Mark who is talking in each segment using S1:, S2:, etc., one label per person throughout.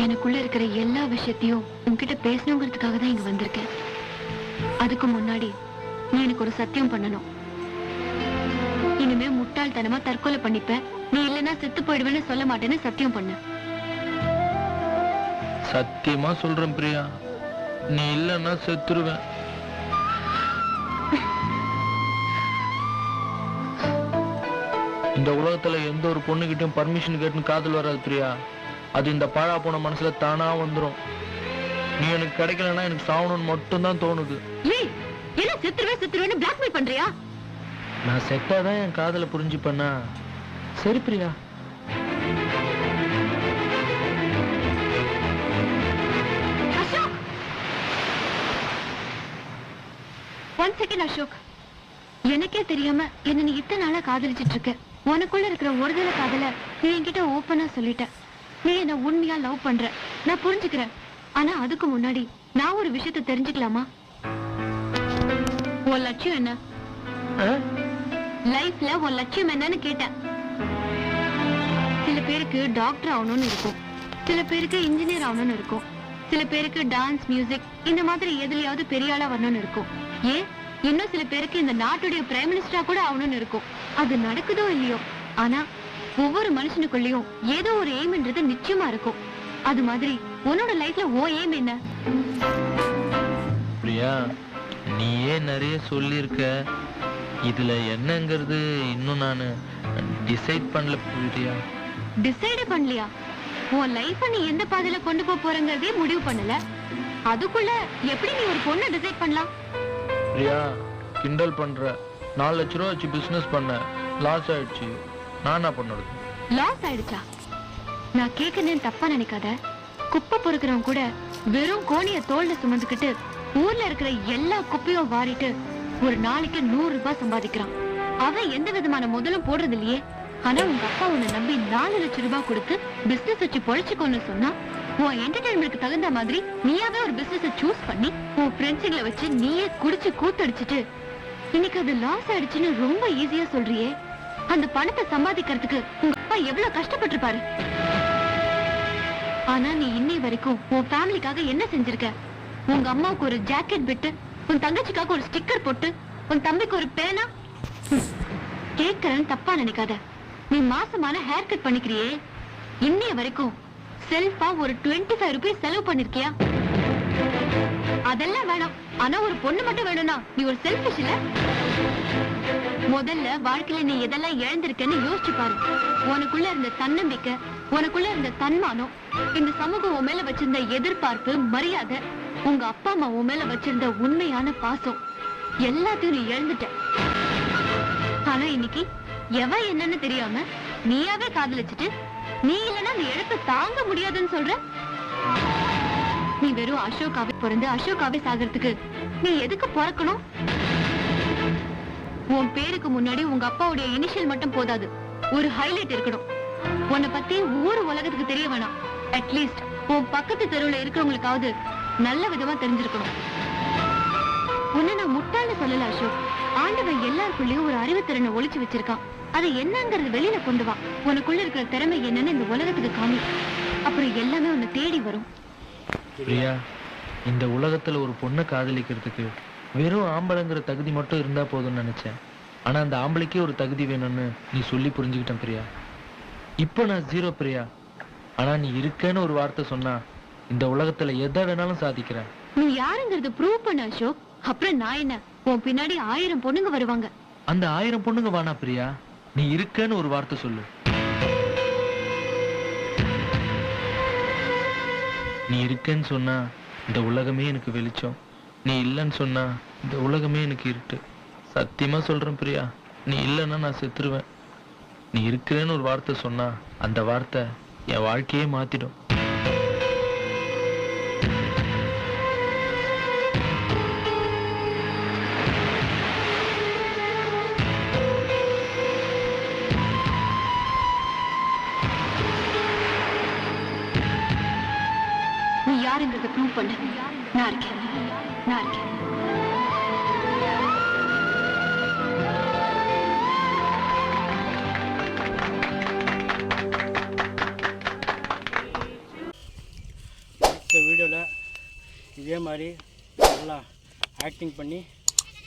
S1: எனக்குள்ள இருக்கிற எல்லா விஷயத்தையும் உன்கிட்ட பேசணுங்கிறதுக்காக தான் இங்க வந்திருக்கேன். அதுக்கு முன்னாடி நீ எனக்கு ஒரு சத்தியம் பண்ணணும். இனிமே முட்டாள்தனமா தற்கொலை பண்ணிப்ப, நீ இல்லைன்னா செத்து போயிடுவேன்னு சொல்ல மாட்டேன்னு சத்தியம் பண்ண.
S2: சத்தியமா சொல்றேன் பிரியா, நீ இல்லைன்னா செத்துருவேன். இந்த உலகத்துல எந்த ஒரு பொண்ணுகிட்டையும் பர்மிஷன் கேட்டுன்னு காதல் வராது பிரியா. அது இந்த பாழா போன மனசுல தானா வந்துடும். நீ எனக்கு கிடைக்கலன்னா எனக்கு சாவணும்னு மட்டும்தான் தோணுது.
S1: என்ன செத்துருவேன்னு பிளாக்மெயில் பண்றியா?
S2: நான் செத்தாதான் என் காதலை புரிஞ்சுப்பேன்னா சரி பிரியா.
S1: ஒன் செகண்ட் அசோக், எனக்கே தெரியாம என்ன நீ இத்தனை நாளா காதலிச்சிட்டு இருக்க. உனக்குள்ள இருக்கிற ஒருதலை காதல நீ என்கிட்ட ஓப்பனா சொல்லிட்ட. நீ என்ன உண்மையா லவ் பண்ற, நான் புரிஞ்சுக்கிறேன். ஆனா அதுக்கு முன்னாடி நான் ஒரு விஷயத்தை தெரிஞ்சுக்கலாமா? உன் லட்சியம் என்ன? லைஃப்ல உன் லட்சியம் என்னன்னு கேட்டேன். சில பேருக்கு டாக்டர் ஆகணும்னு இருக்கும், சில பேருக்கு இன்ஜினியர் ஆகணும்னு இருக்கும், சில பேருக்கு டான்ஸ், மியூசிக் இந்த மாதிரி எதுலயாவது பெரிய ஆளா வரணும்னு இருக்கும். ஏன் இன்னும் சில பேருக்கு இந்த நாட்டுடைய பிரைம் மினிஸ்டரா கூட ஆகணும்னு இருக்கும். அது நடக்குதோ இல்லையோ, ஆனா ஒவ்வொரு மனுஷனுக்குள்ளயும் ஏதோ ஒரு எய்ம்ன்றது நிச்சயமா இருக்கும். அது மாதிரி உன்னோட லைஃப்ல ஓ எய்ம் என்ன?
S2: பிரியா, நீயே நிறைய சொல்லியிருக்க. இதுல என்னங்கிறது இன்னும் நானு டிசைட் பண்ணல பிரியா.
S1: டிசைட் பண்ணலையா? உன் லைஃப நீ எந்த பாதையில கொண்டு போறங்கிறதே முடிவு பண்ணல. அதுக்குள்ள எப்படி நீ ஒரு பொண்ணை டிசைட் பண்ணலாம்?
S2: பிரியா, கிண்டல் பண்ற. 4 லட்ச ரூபா வச்சு பிசினஸ் பண்ண, லாஸ் ஆயிடுச்சு. நான் என்ன பண்ணுறது?
S1: லாஸ் ஆயிடுச்சா? நான் கேட்கணும்னு தப்பா நினைக்காத. குப்பை பொறுக்கிறவன் கூட வெறும் கோணிய தோல்ல சுமந்துக்கிட்டு ஊர்ல இருக்கிற எல்லா குப்பையும் வாரிட்டு ஒரு நாளைக்கு 100 ரூபாய் சம்பாதிக்கிறான். அவன் எந்த விதமான முதலும் போடுறது இல்லையே. ஆனா உங்க அப்பா உன்னை நம்பி 4 லட்சம் ரூபாய் கொடுத்து பிசினஸ் வச்சு பொழைச்சுக்கோன்னு சொன்னா, உன் என்டர்டைன்மெண்ட்க்கு தகுந்த மாதிரி நீயாவே ஒரு பிசினஸ் சூஸ் பண்ணி உன் ஃப்ரெண்ட்ஸுங்களை வச்சு நீயே குடிச்சு கூத்தடிச்சிட்டு இன்னைக்கு அது லாஸ் ஆயிடுச்சுன்னு ரொம்ப ஈஸியா சொல்றியே. அந்த பணத்தை சம்பாதிக்கிறதுக்கு உங்க அப்பா எவ்வளவு கஷ்டப்பட்டிருப்பாரு. ஆனா நீ இன்னை வரைக்கும் உன் ஃபேமிலிக்காக என்ன செஞ்சிருக்க? உங்க அம்மாவுக்கு ஒரு ஜாக்கெட் பிட்டு, உன் தங்கச்சிக்காக ஒரு ஸ்டிக்கர் போட்டு, உன் தம்பிக்கு ஒரு பேனா. கேட்கறன்னு தப்பா நினைக்காத. நீ மாசமான ஹேர் கட் பண்ணிக்கிறியே, இன்னைய வரைக்கும் செல்ஃபா ஒரு 25 ரூபாய் செலவு பண்ணிருக்கியா? அதெல்லாம் வேணாம். ஆனா ஒரு பொண்ணு மட்டும் வேணும்னா நீ ஒரு செல்ஃபிஷ் இல்ல? முதல்ல வாழ்க்கையில நீ எதெல்லாம் இழந்திருக்கன்னு யோசிச்சு பாரு. உனக்குள்ள இருந்த தன்னம்பிக்கை, உனக்குள்ள இருந்த தன்மானம், இந்த சமூகம் உன் மேல வச்சிருந்த எதிர்பார்ப்பு, மரியாதை, உங்க அப்பா அம்மா உன் மேல வச்சிருந்த உண்மையான பாசம் எல்லாத்தையும் நீ இழந்துட்ட. ஆனா இன்னைக்கு எவ என்னன்னு தெரியாம நீயாவே காதலிச்சுட்டு நீ இல்லைன்னா அந்த இழப்பை தாங்க முடியாதுன்னு சொல்ற. நீ வெறும் அசோகாவே பிறந்து அசோகாவே சாகிறதுக்கு நீ எதுக்கு பிறக்கணும்? உன் பேருக்கு முன்னாடி உங்க அப்பாவுடைய இனிஷியல் மட்டும் போதாது, ஒரு ஹைலைட் இருக்கணும். உன்னை பத்தி ஊர் உலகத்துக்கு தெரிய வேணாம். அட்லீஸ்ட் உன் பக்கத்து தெருவுல இருக்கிறவங்களுக்காவது நல்ல விதமா தெரிஞ்சிருக்கணும். உன்னை நான் முட்டாள்னு சொல்லல அசோக். ஆண்டவன் எல்லாருக்குள்ளயும் ஒரு அறிவுத்திறனை ஒளிச்சு வச்சிருக்கான். அதை என்னங்கிறது வெளியில கொண்டு வா. உனக்குள்ள இருக்கிற திறமை என்னன்னு இந்த உலகத்துக்கு காமி. அப்புறம் எல்லாமே உன்னை தேடி வரும்.
S2: பிரியா, இந்த உலகத்துல ஒரு பொண்ணை காதலிக்கிறதுக்கு வெறும் ஆம்பளைங்கிற தகுதி மட்டும் இருந்தா போதும்னு நினைச்சேன். ஆனா அந்த ஆம்பளைக்கே ஒரு தகுதி வேணும்னு நீ சொல்லி புரிஞ்சுக்கிட்டேன் பிரியா. இப்போ நான் 0 பிரியா. ஆனா நீ இருக்கேன்னு ஒரு வார்த்தை சொன்னா இந்த உலகத்துல எதை வேணாலும் சாதிக்கிறேன்.
S1: நீ யாருங்கிறது ப்ரூவ் பண்ண அசோக். அப்புறம் நான் என்ன, உன் பின்னாடி 1000 பொண்ணுங்க வருவாங்க.
S2: அந்த 1000 பொண்ணுங்க வானா பிரியா, நீ இருக்கேன்னு ஒரு வார்த்தை சொல்லு. நீ இருக்கேன்னு சொன்னா இந்த உலகமே எனக்கு வெளிச்சம். நீ இல்லைன்னு சொன்னா இந்த உலகமே எனக்கு இருட்டு. சத்தியமா சொல்றேன் பிரியா, நீ இல்லைன்னா நான் செத்துருவேன். நீ இருக்கிறேன்னு ஒரு வார்த்தை சொன்னா அந்த வார்த்தை என் வாழ்க்கையே மாத்திடும்.
S1: நீ யாருங்கிறத ப்ரூவ் பண்ண நான் இருக்கேன். நான் இருக்கேன்.
S3: வீடியோவில் இதே மாதிரி நல்லா ஆக்டிங் பண்ணி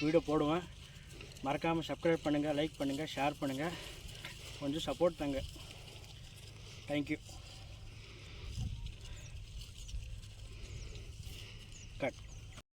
S3: வீடியோ போடுவேன். மறக்காமல் சப்ஸ்கிரைப் பண்ணுங்கள், லைக் பண்ணுங்கள், ஷேர் பண்ணுங்கள், கொஞ்சம் சப்போர்ட் தாங்க. தேங்க்யூ.